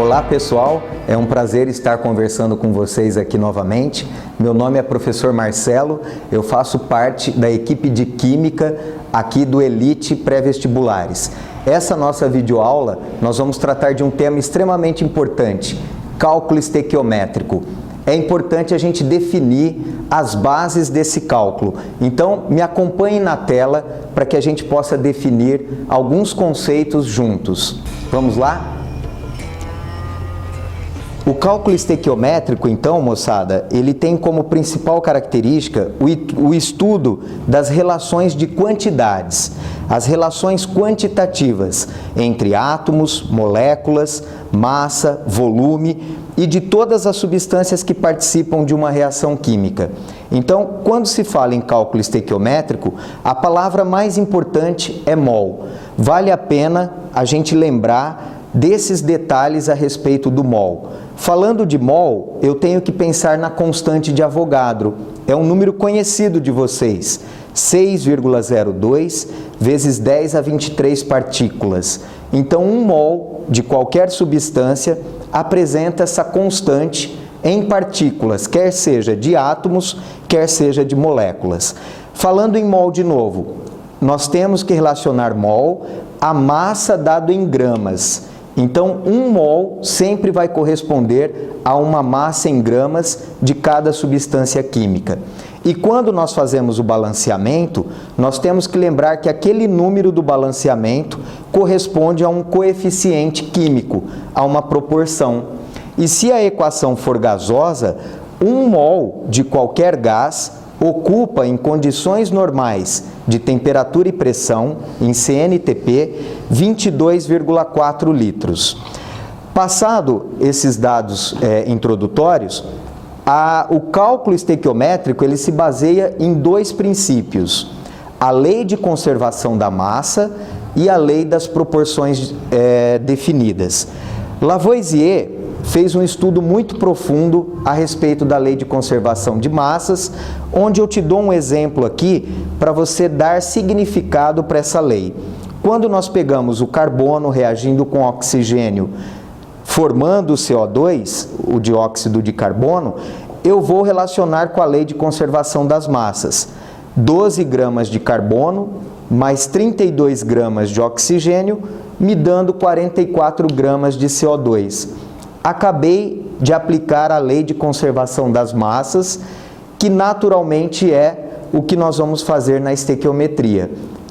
Olá pessoal, é um prazer estar conversando com vocês aqui novamente. Meu nome é professor Marcelo, eu faço parte da equipe de Química aqui do Elite Pré-Vestibulares. Essa nossa videoaula, nós vamos tratar de um tema extremamente importante, cálculo estequiométrico. É importante a gente definir as bases desse cálculo. Então, me acompanhe na tela para que a gente possa definir alguns conceitos juntos. Vamos lá? O cálculo estequiométrico, então, moçada, ele tem como principal característica o estudo das relações de quantidades, as relações quantitativas entre átomos, moléculas, massa, volume e de todas as substâncias que participam de uma reação química. Então, quando se fala em cálculo estequiométrico, a palavra mais importante é mol. Vale a pena a gente lembrar desses detalhes a respeito do mol. Falando de mol, eu tenho que pensar na constante de Avogadro. É um número conhecido de vocês, 6,02 vezes 10 a 23 partículas. Então, um mol de qualquer substância apresenta essa constante em partículas, quer seja de átomos, quer seja de moléculas. Falando em mol de novo, nós temos que relacionar mol à massa dado em gramas. Então, um mol sempre vai corresponder a uma massa em gramas de cada substância química. E quando nós fazemos o balanceamento, nós temos que lembrar que aquele número do balanceamento corresponde a um coeficiente químico, a uma proporção. E se a equação for gasosa, um mol de qualquer gás ocupa, em condições normais de temperatura e pressão, em CNTP, 22,4 litros. Passado esses dados introdutórios, o cálculo estequiométrico ele se baseia em dois princípios: a lei de conservação da massa e a lei das proporções definidas. Lavoisier fez um estudo muito profundo a respeito da lei de conservação de massas, onde eu te dou um exemplo aqui para você dar significado para essa lei. Quando nós pegamos o carbono reagindo com oxigênio, formando o CO2, o dióxido de carbono, eu vou relacionar com a lei de conservação das massas. 12 gramas de carbono mais 32 gramas de oxigênio, me dando 44 gramas de CO2. Acabei de aplicar a lei de conservação das massas, que naturalmente é o que nós vamos fazer na estequiometria.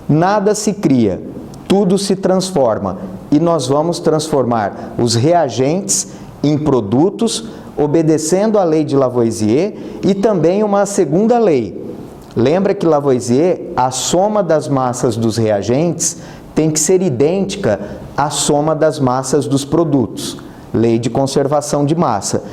Nada se cria, tudo se transforma, e nós vamos transformar os reagentes em produtos, obedecendo a lei de Lavoisier e também uma segunda lei. Lembra que Lavoisier, a soma das massas dos reagentes tem que ser idêntica à soma das massas dos produtos. Lei de conservação de massa.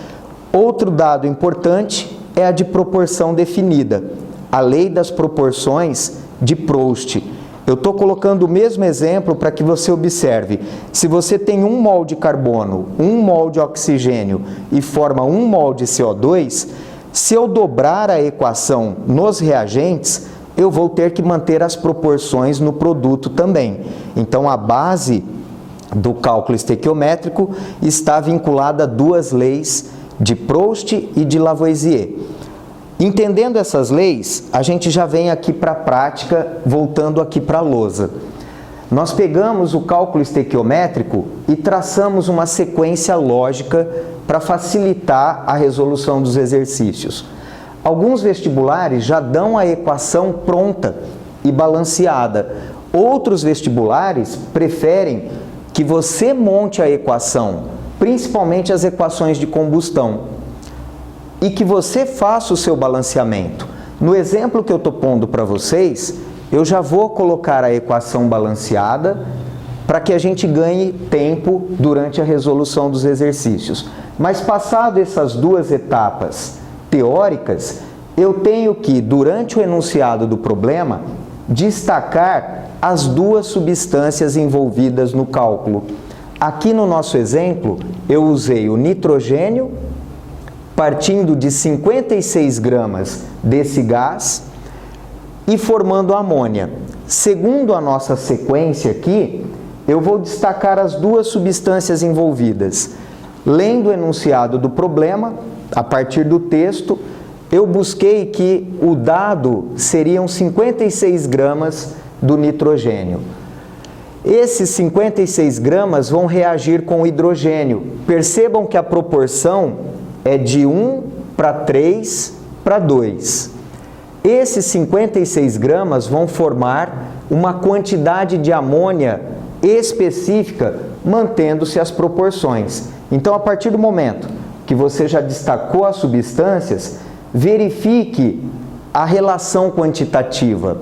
Outro dado importante é a de proporção definida, a lei das proporções de Proust. Eu estou colocando o mesmo exemplo para que você observe. Se você tem 1 mol de carbono, 1 mol de oxigênio e forma 1 mol de CO2, se eu dobrar a equação nos reagentes, eu vou ter que manter as proporções no produto também. Então, a base do cálculo estequiométrico está vinculada a duas leis de Proust e de Lavoisier. Entendendo essas leis, a gente já vem aqui para a prática, voltando aqui para a lousa. Nós pegamos o cálculo estequiométrico e traçamos uma sequência lógica para facilitar a resolução dos exercícios. Alguns vestibulares já dão a equação pronta e balanceada. Outros vestibulares preferem que você monte a equação, principalmente as equações de combustão, e que você faça o seu balanceamento. No exemplo que eu estou pondo para vocês, eu já vou colocar a equação balanceada para que a gente ganhe tempo durante a resolução dos exercícios. Mas passado essas duas etapas teóricas, eu tenho que, durante o enunciado do problema, destacar as duas substâncias envolvidas no cálculo. Aqui no nosso exemplo, eu usei o nitrogênio, partindo de 56 gramas desse gás e formando a amônia. Segundo a nossa sequência aqui, eu vou destacar as duas substâncias envolvidas. Lendo o enunciado do problema, a partir do texto, eu busquei que o dado seriam 56 gramas do nitrogênio. Esses 56 gramas vão reagir com o hidrogênio. Percebam que a proporção é de 1 para 3 para 2. Esses 56 gramas vão formar uma quantidade de amônia específica, mantendo-se as proporções. Então, a partir do momento que você já destacou as substâncias, verifique a relação quantitativa.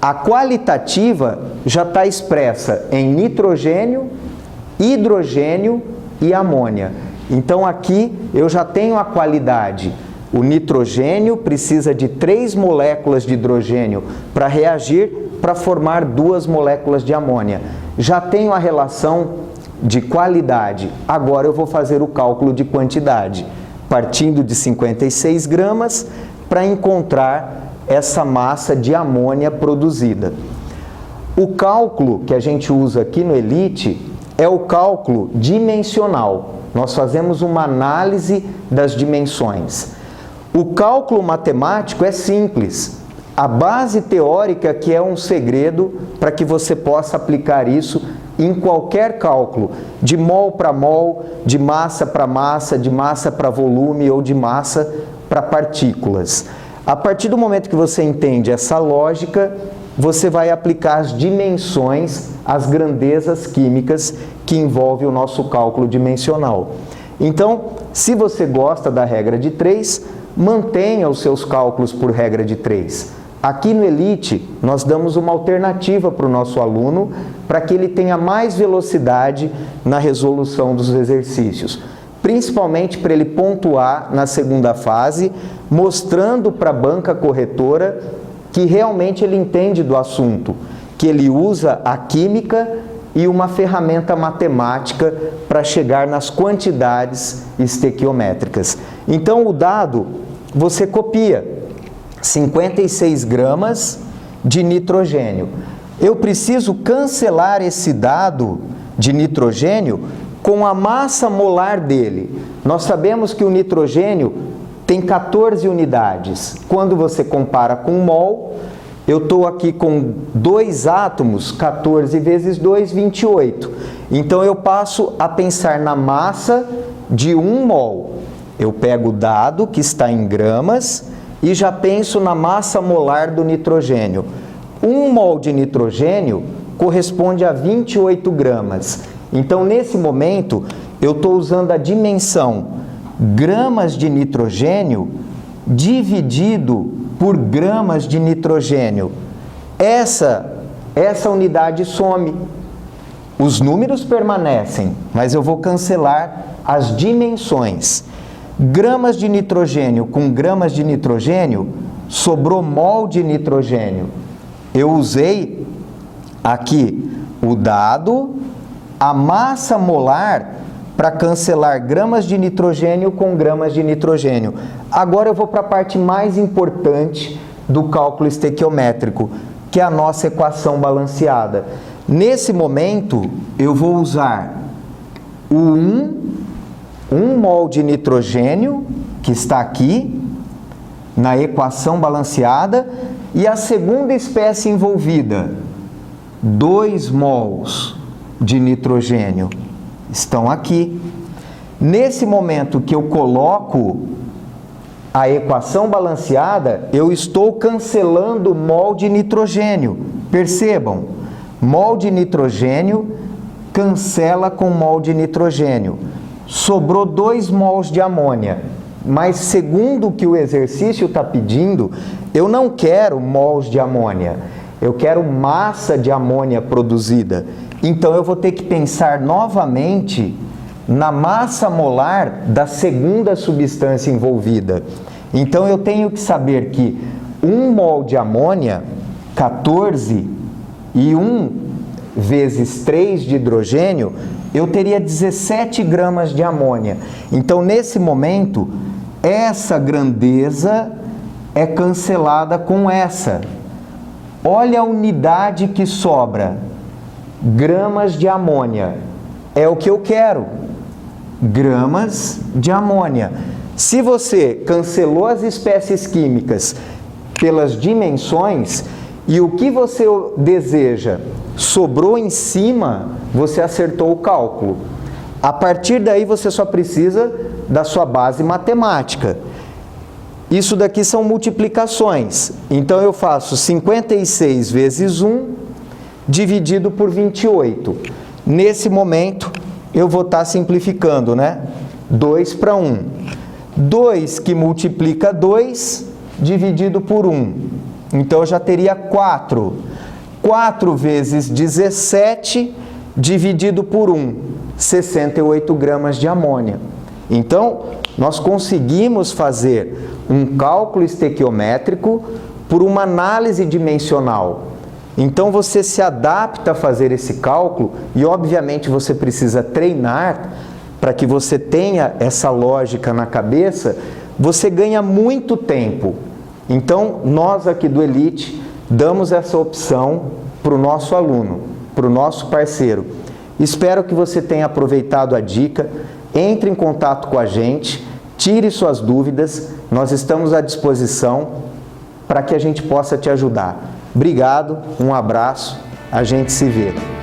A qualitativa já está expressa em nitrogênio, hidrogênio e amônia. Então aqui eu já tenho a qualidade. O nitrogênio precisa de 3 moléculas de hidrogênio para reagir para formar 2 moléculas de amônia. Já tenho a relação de qualidade. Agora eu vou fazer o cálculo de quantidade, partindo de 56 gramas para encontrar essa massa de amônia produzida. O cálculo que a gente usa aqui no Elite é o cálculo dimensional. Nós fazemos uma análise das dimensões. O cálculo matemático é simples. A base teórica que é um segredo para que você possa aplicar isso em qualquer cálculo, de mol para mol, de massa para massa, de massa para volume ou de massa para partículas. A partir do momento que você entende essa lógica, você vai aplicar as dimensões, as grandezas químicas que envolvem o nosso cálculo dimensional. Então, se você gosta da regra de 3, mantenha os seus cálculos por regra de 3. Aqui no Elite, nós damos uma alternativa para o nosso aluno para que ele tenha mais velocidade na resolução dos exercícios. Principalmente para ele pontuar na segunda fase, mostrando para a banca corretora que realmente ele entende do assunto, que ele usa a química e uma ferramenta matemática para chegar nas quantidades estequiométricas. Então, o dado, você copia 56 gramas de nitrogênio. Eu preciso cancelar esse dado de nitrogênio com a massa molar dele. Nós sabemos que o nitrogênio tem 14 unidades. Quando você compara com mol, eu estou aqui com 2 átomos, 14 vezes 2, 28. Então eu passo a pensar na massa de 1 mol. Eu pego o dado que está em gramas e já penso na massa molar do nitrogênio. 1 mol de nitrogênio corresponde a 28 gramas. Então, nesse momento, eu estou usando a dimensão gramas de nitrogênio dividido por gramas de nitrogênio. Essa unidade some. Os números permanecem, mas eu vou cancelar as dimensões. Gramas de nitrogênio com gramas de nitrogênio, sobrou mol de nitrogênio. Eu usei aqui o dado, a massa molar, para cancelar gramas de nitrogênio com gramas de nitrogênio. Agora eu vou para a parte mais importante do cálculo estequiométrico, que é a nossa equação balanceada. Nesse momento, eu vou usar o 1 mol de nitrogênio, que está aqui, na equação balanceada, e a segunda espécie envolvida, 2 mols de nitrogênio, estão aqui. Nesse momento que eu coloco a equação balanceada, eu estou cancelando mol de nitrogênio. Percebam, mol de nitrogênio cancela com mol de nitrogênio. Sobrou 2 mols de amônia. Mas segundo o que o exercício está pedindo, eu não quero mols de amônia. Eu quero massa de amônia produzida. Então eu vou ter que pensar novamente na massa molar da segunda substância envolvida. Então eu tenho que saber que 1 mol de amônia, 14, e 1 vezes 3 de hidrogênio, eu teria 17 gramas de amônia. Então nesse momento, essa grandeza é cancelada com essa. Olha a unidade que sobra. Gramas de amônia. É o que eu quero. gramas de amônia. Se você cancelou as espécies químicas pelas dimensões e o que você deseja sobrou em cima, você acertou o cálculo. A partir daí você só precisa da sua base matemática. Isso daqui são multiplicações. Então eu faço 56 vezes 1 dividido por 28. Nesse momento eu vou estar simplificando, né? 2 para 1. 2 que multiplica 2 dividido por 1. Então eu já teria 4. 4 vezes 17 dividido por 1. 68 gramas de amônia. Então, nós conseguimos fazer um cálculo estequiométrico por uma análise dimensional. Então, você se adapta a fazer esse cálculo e, obviamente, você precisa treinar para que você tenha essa lógica na cabeça. Você ganha muito tempo. Então, nós aqui do Elite damos essa opção para o nosso aluno, para o nosso parceiro. Espero que você tenha aproveitado a dica. Entre em contato com a gente, tire suas dúvidas, nós estamos à disposição para que a gente possa te ajudar. Obrigado, um abraço, a gente se vê.